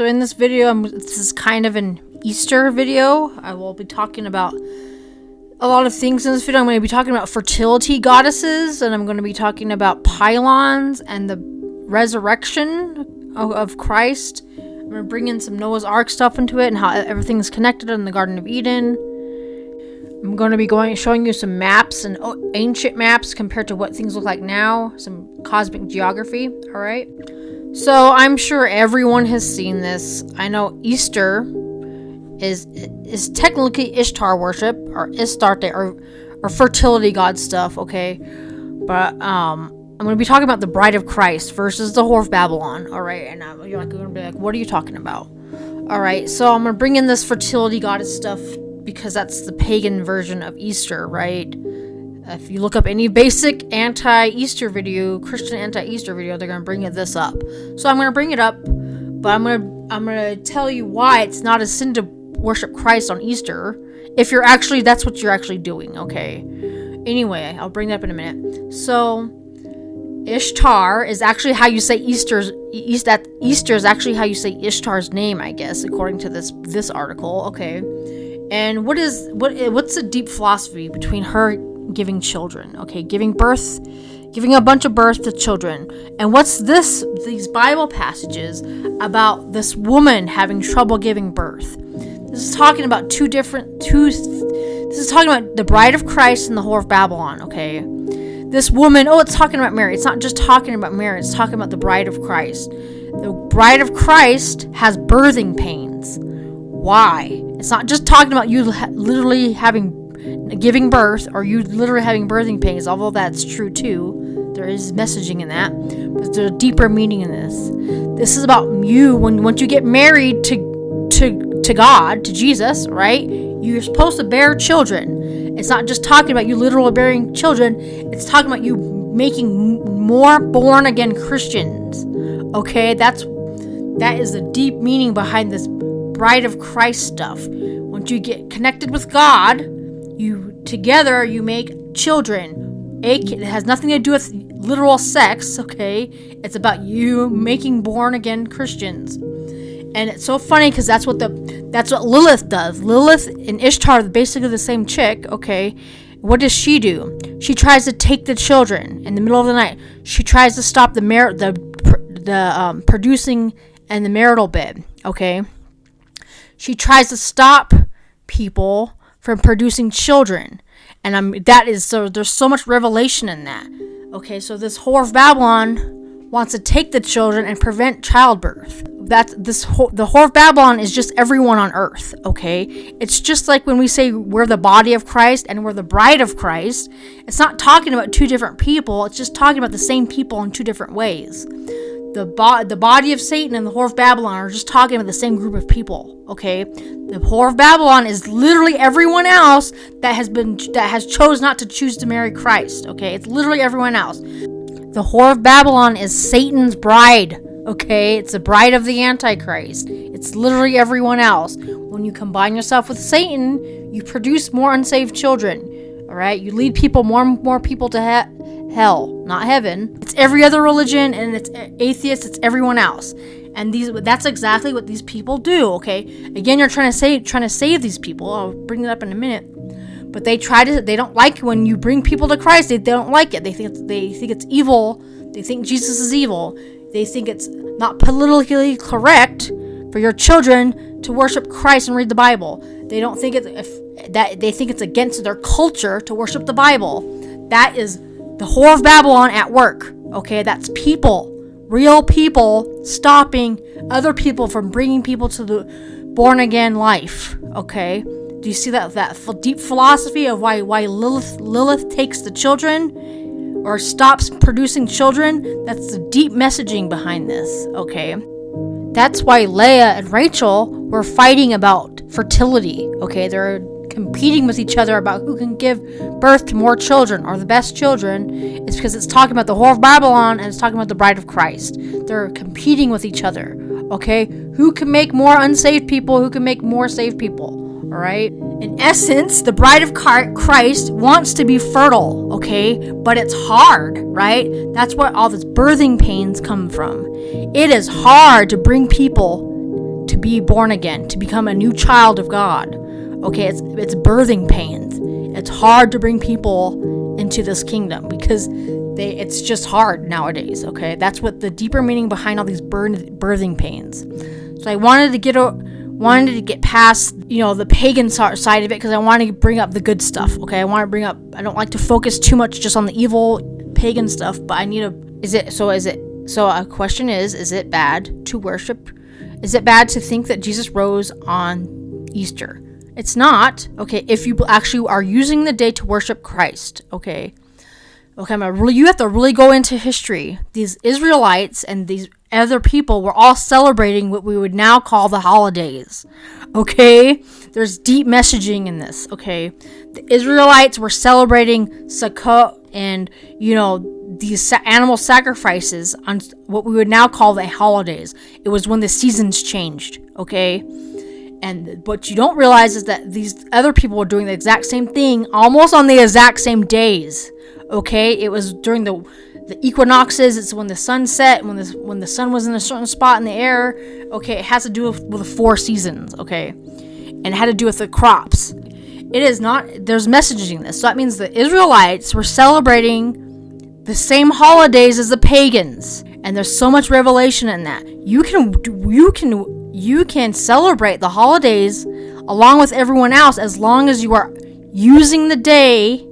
So in this video, this is kind of an Easter video. I will be talking about a lot of things in this video. I'm going to be talking about fertility goddesses, and I'm going to be talking about pylons and the resurrection of Christ. I'm going to bring in some Noah's Ark stuff into it and how everything is connected in the Garden of Eden. I'm going to be showing you some maps and ancient maps compared to what things look like now, some cosmic geography. All right. So I'm sure everyone has seen this. I know Easter is technically Ishtar worship or Astarte or fertility god stuff, okay? But I'm going to be talking about the Bride of Christ versus the Whore of Babylon, all right? And you're going to be like, what are you talking about? All right, so I'm going to bring in this fertility goddess stuff because that's the pagan version of Easter, right? If you look up any basic anti-Easter video, Christian anti-Easter video, they're going to bring this up. So I'm going to bring it up, but I'm going to tell you why it's not a sin to worship Christ on Easter if that's what you're actually doing, okay? Anyway, I'll bring that up in a minute. So Ishtar is actually how you say Easter is actually how you say Ishtar's name, I guess, according to this article, okay? And what's the deep philosophy between her giving children, okay, giving a bunch of birth to children? And what's these Bible passages about this woman having trouble giving birth? This is talking about this is talking about the Bride of Christ and the Whore of Babylon, okay? This woman, it's talking about Mary. It's not just talking about Mary, it's talking about the Bride of Christ. The Bride of Christ has birthing pains. Why? It's not just talking about you literally giving birth or you literally having birthing pains, although that's true too. There is messaging in that, but there's a deeper meaning in this. This is about you once you get married to God, to Jesus, right? You're supposed to bear children. It's not just talking about you literally bearing children. It's talking about you making more born again Christians. Okay, that is the deep meaning behind this Bride of Christ stuff. Once you get connected with God, together you make children. It has nothing to do with literal sex, okay? It's about you making born again Christians. And it's so funny because that's what Lilith does. Lilith and Ishtar are basically the same chick, okay? What does she do? She tries to take the children in the middle of the night. She tries to stop the producing and the marital bed, okay? She tries to stop people from producing children. And there's so much revelation in that. Okay, so this Whore of Babylon wants to take the children and prevent childbirth. The Whore of Babylon is just everyone on earth, okay? It's just like when we say we're the body of Christ and we're the bride of Christ. It's not talking about two different people. It's just talking about the same people in two different ways. The body of Satan and the Whore of Babylon are just talking about the same group of people, okay? The Whore of Babylon is literally everyone else that has chose not to choose to marry Christ, okay? It's literally everyone else. The Whore of Babylon is Satan's bride, okay? It's the bride of the Antichrist. It's literally everyone else. When you combine yourself with Satan, you produce more unsaved children, all right? You lead more people to hell, not heaven. It's every other religion, and it's atheists, it's everyone else. And that's exactly what these people do, okay? Again, you're trying to save these people. I'll bring that up in a minute. But they don't like when you bring people to Christ. They don't like it. They think it's evil. They think Jesus is evil. They think it's not politically correct for your children to worship Christ and read the Bible. They think it's against their culture to worship the Bible. That is the Whore of Babylon at work. Okay, that's people, real people, stopping other people from bringing people to the born again life. Okay. Do you see that deep philosophy of why Lilith takes the children or stops producing children? That's the deep messaging behind this, okay? That's why Leah and Rachel were fighting about fertility, okay? They're competing with each other about who can give birth to more children or the best children. It's because it's talking about the Whore of Babylon and it's talking about the Bride of Christ. They're competing with each other, okay? Who can make more unsaved people? Who can make more saved people? All right. In essence, the Bride of Christ wants to be fertile, okay? But it's hard, right? That's where all this birthing pains come from. It is hard to bring people be born again, to become a new child of God. Okay, it's birthing pains. It's hard to bring people into this kingdom because it's just hard nowadays. Okay, that's what the deeper meaning behind all these birthing pains. So I wanted to get past, the pagan side of it, because I want to bring up the good stuff. Okay, I don't like to focus too much just on the evil pagan stuff, but I need so a question is it bad to worship? Is it bad to think that Jesus rose on Easter? It's not. Okay, if you actually are using the day to worship Christ. Okay, you have to really go into history. These Israelites and these other people were all celebrating what we would now call the holidays. Okay, there's deep messaging in this. Okay, the Israelites were celebrating Sukkot and these animal sacrifices on what we would now call the holidays. It was when the seasons changed. Okay, and what you don't realize is that these other people were doing the exact same thing almost on the exact same days. Okay, it was during the equinoxes. It's when the sun set, when the sun was in a certain spot in the air. Okay, it has to do with the 4 seasons. Okay, and it had to do with the crops. It is not. There's messaging in this, so that means the Israelites were celebrating the same holidays as the pagans, and there's so much revelation in that. You can celebrate the holidays along with everyone else as long as you are using the day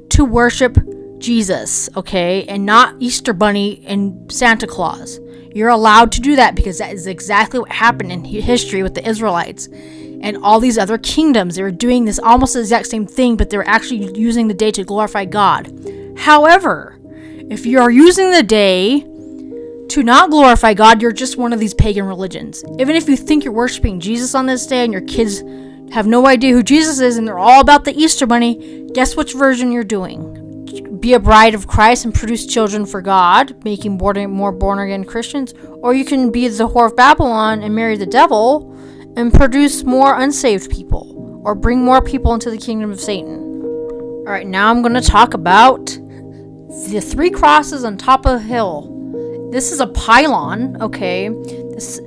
to worship Jesus, okay, and not Easter Bunny and Santa Claus. You're allowed to do that because that is exactly what happened in history with the Israelites and all these other kingdoms. They were doing this almost the exact same thing, but they were actually using the day to glorify God. However, if you are using the day to not glorify God, you're just one of these pagan religions. Even if you think you're worshiping Jesus on this day and your kids have no idea who Jesus is and they're all about the Easter Bunny, guess which version you're doing? Be a bride of Christ and produce children for God, making more born-again Christians, or you can be the whore of Babylon and marry the devil and produce more unsaved people, or bring more people into the kingdom of Satan. Alright, now I'm going to talk about the 3 crosses on top of a hill. This is a pylon, okay? This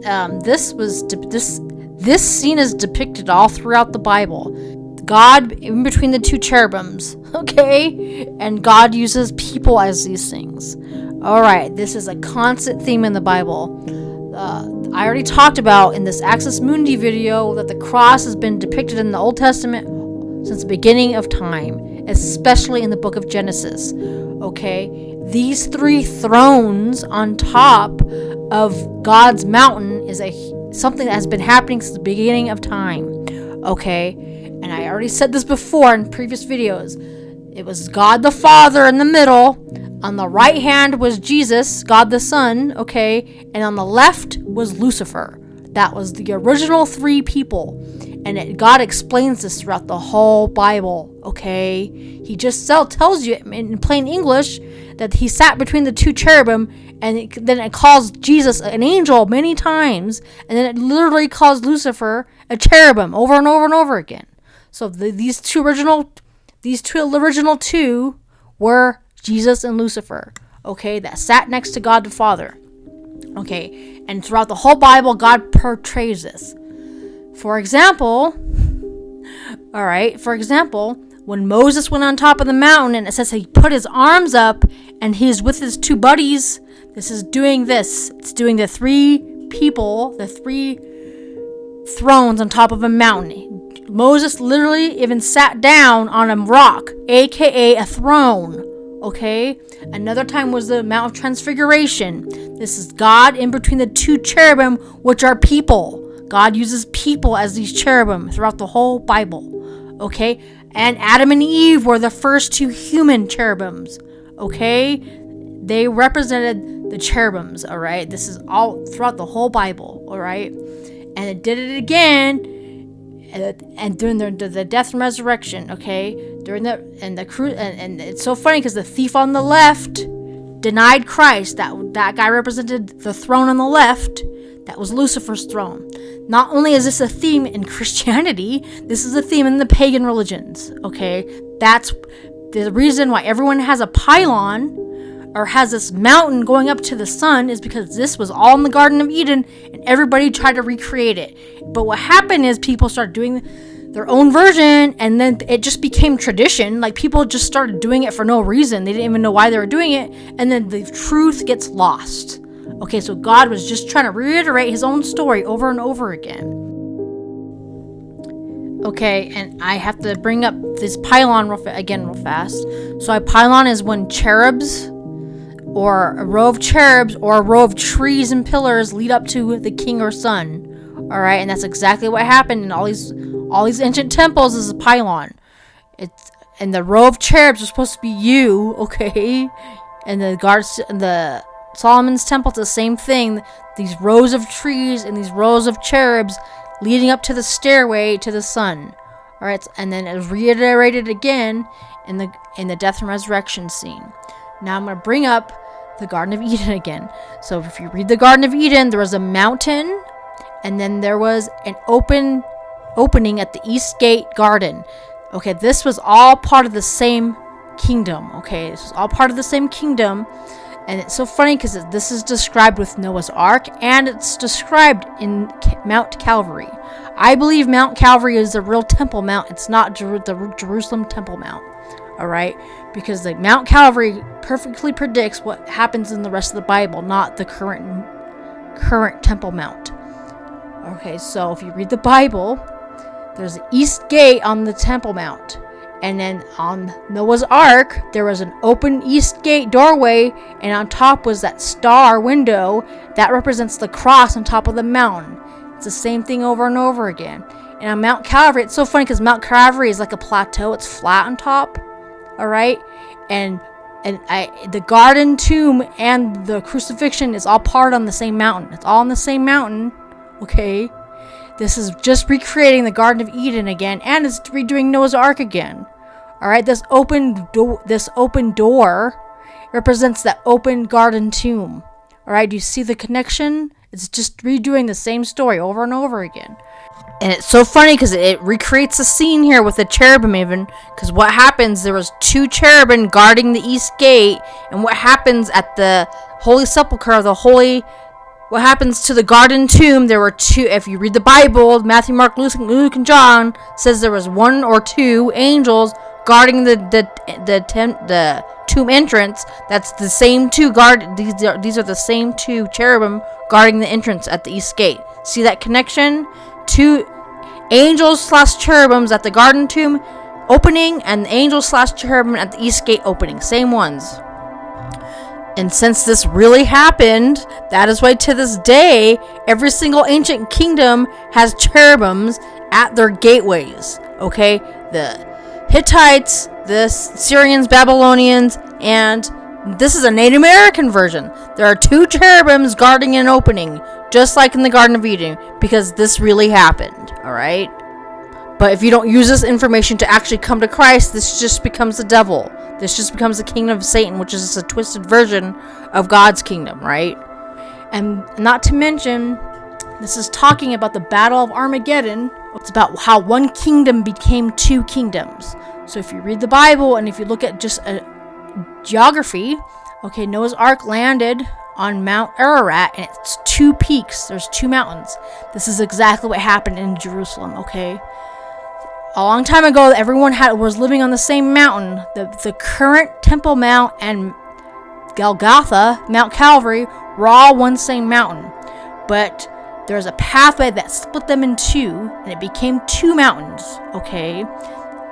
scene is depicted all throughout the Bible. God in between the 2 cherubims, okay? And God uses people as these things. Alright, this is a constant theme in the Bible. I already talked about in this Axis Mundi video that the cross has been depicted in the Old Testament since the beginning of time, especially in the book of Genesis. Okay? These 3 thrones on top of God's mountain is something that has been happening since the beginning of time. Okay? And I already said this before in previous videos. It was God the Father in the middle. On the right hand was Jesus, God the Son, okay? And on the left was Lucifer. That was the original 3 people. And God explains this throughout the whole Bible, okay? He just tells you in plain English that he sat between the 2 cherubim, and then it calls Jesus an angel many times, and then it literally calls Lucifer a cherubim over and over and over again. So these two original 2 were Jesus and Lucifer, okay, that sat next to God the Father, okay, and throughout the whole Bible, God portrays this. For example, when Moses went on top of the mountain, and it says he put his arms up, and he's with his 2 buddies, it's doing the 3 people, the 3 thrones on top of a mountain. Moses literally even sat down on a rock, aka a throne. Okay? Another time was the Mount of Transfiguration. This is God in between the 2 cherubim, which are people. God uses people as these cherubim throughout the whole Bible. Okay? And Adam and Eve were the first 2 human cherubims. Okay? They represented the cherubims. Alright? This is all throughout the whole Bible. Alright? And it did it again. And during the death and resurrection, okay, and it's so funny because the thief on the left denied Christ. That guy represented the throne on the left. That was Lucifer's throne. Not only is this a theme in Christianity, this is a theme in the pagan religions. Okay, that's the reason why everyone has a pylon. or has this mountain going up to the sun is because this was all in the Garden of Eden and everybody tried to recreate it. But what happened is people started doing their own version, and then it just became tradition. Like, people just started doing it for no reason. They didn't even know why they were doing it, and then the truth gets lost. Okay, so God was just trying to reiterate his own story over and over again. Okay, and I have to bring up this pylon real fast. So a pylon is when cherubs, or a row of cherubs, or a row of trees and pillars lead up to the king or sun. Alright, and that's exactly what happened in all these ancient temples is a pylon. And the row of cherubs are supposed to be you, okay? And the Solomon's temple, it's the same thing. These rows of trees and these rows of cherubs leading up to the stairway to the sun. Alright, and then it was reiterated again in the death and resurrection scene. Now I'm going to bring up the Garden of Eden again. So if you read the Garden of Eden, there was a mountain, and then there was an opening at the East Gate Garden. Okay, this was all part of the same kingdom. Okay, this was all part of the same kingdom. And it's so funny because this is described with Noah's Ark, and it's described in Mount Calvary. I believe Mount Calvary is the real Temple Mount. It's not the Jerusalem Temple Mount. Alright? Because the Mount Calvary perfectly predicts what happens in the rest of the Bible, not the current Temple Mount. Okay, so if you read the Bible, there's the East Gate on the Temple Mount. And then on Noah's Ark, there was an open East Gate doorway, and on top was that star window that represents the cross on top of the mountain. It's the same thing over and over again. And on Mount Calvary, it's so funny because Mount Calvary is like a plateau. It's flat on top. Alright? And the garden tomb and the crucifixion is all part on the same mountain. It's all on the same mountain. Okay? This is just recreating the Garden of Eden again, and it's redoing Noah's Ark again. Alright, this open door represents that open garden tomb. Alright, do you see the connection? It's just redoing the same story over and over again. And it's so funny because it recreates a scene here with the cherubim even. Because what happens, there was 2 cherubim guarding the East Gate, and what happens at the Holy Sepulchre, what happens to the garden tomb, there were 2, if you read the Bible, Matthew, Mark, Luke, and John, says there was 1 or 2 angels guarding the tomb entrance. That's the same 2 these are the same 2 cherubim guarding the entrance at the East Gate. See that connection? 2 angels / cherubims at the garden tomb opening, and angels / cherubim at the East Gate opening. Same ones. And since this really happened, that is why to this day, every single ancient kingdom has cherubims at their gateways. Okay? The Hittites, the Assyrians, Babylonians, and this is a Native American version. There are 2 cherubims guarding an opening, just like in the Garden of Eden, because this really happened. Alright? But if you don't use this information to actually come to Christ, this just becomes the devil. This just becomes the kingdom of Satan, which is a twisted version of God's kingdom, right? And not to mention, this is talking about the Battle of Armageddon. It's about how one kingdom became 2 kingdoms. So if you read the Bible, and if you look at just a geography, okay, Noah's Ark landed on Mount Ararat, and it's 2 peaks. There's 2 mountains. This is exactly what happened in Jerusalem, okay? A long time ago, everyone was living on the same mountain. The current Temple Mount and Golgotha, Mount Calvary, were all one same mountain. But there's a pathway that split them in 2, and it became 2 mountains, okay?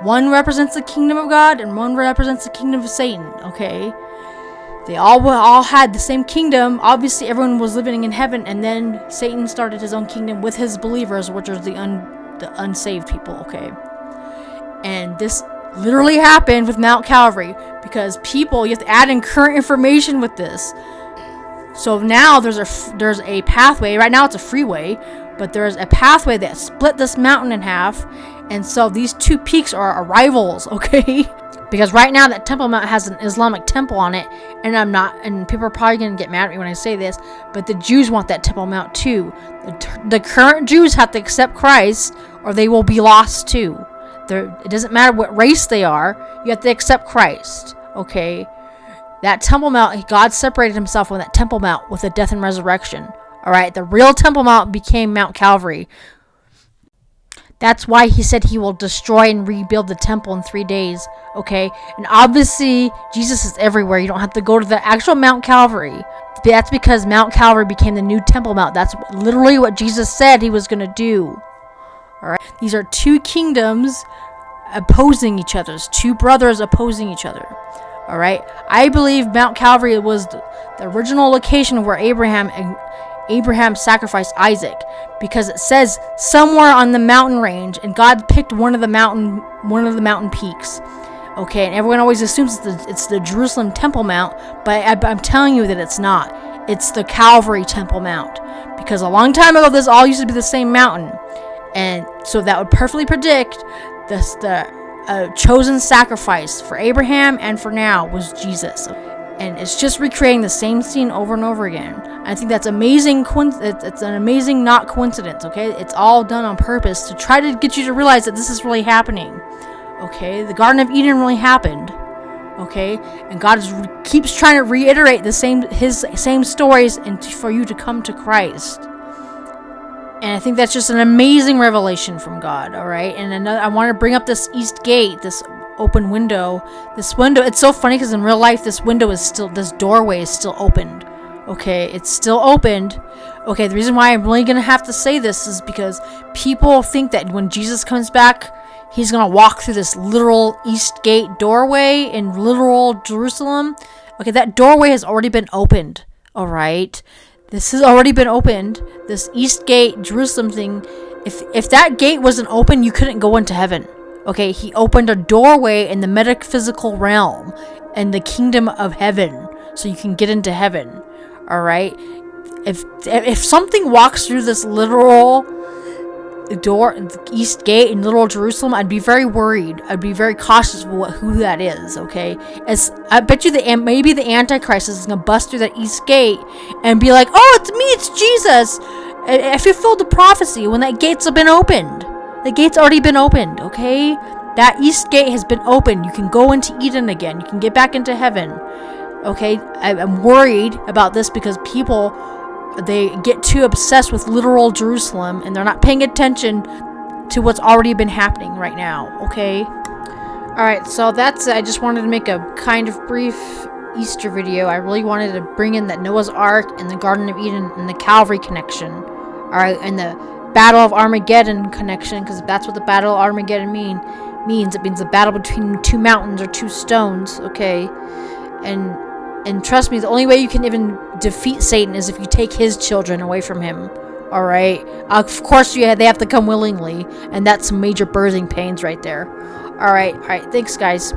One represents the kingdom of God, and one represents the kingdom of Satan, okay? They all had the same kingdom. Obviously, everyone was living in heaven, and then Satan started his own kingdom with his believers, which are the unsaved people, okay? And this literally happened with Mount Calvary, because you have to add in current information with this. So now there's a pathway. Right now it's a freeway, but there's a pathway that split this mountain in half, and so these 2 peaks are rivals, okay? Because right now that Temple Mount has an Islamic temple on it, and people are probably going to get mad at me when I say this, but the Jews want that Temple Mount too. The current Jews have to accept Christ, or they will be lost too. It doesn't matter what race they are, you have to accept Christ, okay? That Temple Mount, God separated himself from that Temple Mount with the death and resurrection. All right, the real Temple Mount became Mount Calvary. That's why he said he will destroy and rebuild the temple in 3 days. Okay, and obviously Jesus is everywhere. You don't have to go to the actual Mount Calvary. That's because Mount Calvary became the new Temple Mount. That's literally what Jesus said he was going to do. All right, these are two kingdoms opposing each other. Two brothers opposing each other. All right, I believe Mount Calvary was the original location where Abraham sacrificed Isaac, because it says somewhere on the mountain range, and God picked one of the mountain peaks. Okay, and everyone always assumes it's the Jerusalem Temple Mount, but I'm telling you that it's not. It's the Calvary Temple Mount, because a long time ago this all used to be the same mountain, and so that would perfectly predict the chosen sacrifice for Abraham and for now was Jesus. And it's just recreating the same scene over and over again. I think that's amazing. It's an amazing not coincidence, okay? It's all done on purpose to try to get you to realize that this is really happening, okay? The Garden of Eden really happened, okay? And God keeps trying to reiterate his same stories and for you to come to Christ. And I think that's just an amazing revelation from God, all right? And I want to bring up this east gate, this open window. This window, it's so funny because in real life this doorway is still opened. Okay, it's still opened. Okay, the reason why I'm really gonna have to say this is because people think that when Jesus comes back, he's gonna walk through this literal east gate doorway in literal Jerusalem. Okay, that doorway has already been opened. All right, this has already been opened. This east gate Jerusalem thing. If that gate wasn't open, you couldn't go into heaven. Okay, he opened a doorway in the metaphysical realm and the kingdom of heaven, so you can get into heaven. All right, if something walks through this literal door, east gate in literal Jerusalem, I'd be very worried. I'd be very cautious of who that is. Okay, as I bet you maybe the Antichrist is gonna bust through that east gate and be like, "Oh, it's me, it's Jesus." If you fulfilled the prophecy when that gate's been opened. The gate's already been opened, okay? That east gate has been opened. You can go into Eden again. You can get back into heaven, okay? I'm worried about this because people, they get too obsessed with literal Jerusalem and they're not paying attention to what's already been happening right now, okay? Alright, so that's it. I just wanted to make a kind of brief Easter video. I really wanted to bring in that Noah's Ark and the Garden of Eden and the Calvary connection, alright, and the Battle of Armageddon connection, because that's what the Battle of Armageddon means. It means a battle between two mountains or two stones, okay? And trust me, the only way you can even defeat Satan is if you take his children away from him, all right? Of course, they have to come willingly, and that's some major birthing pains right there. All right, thanks, guys.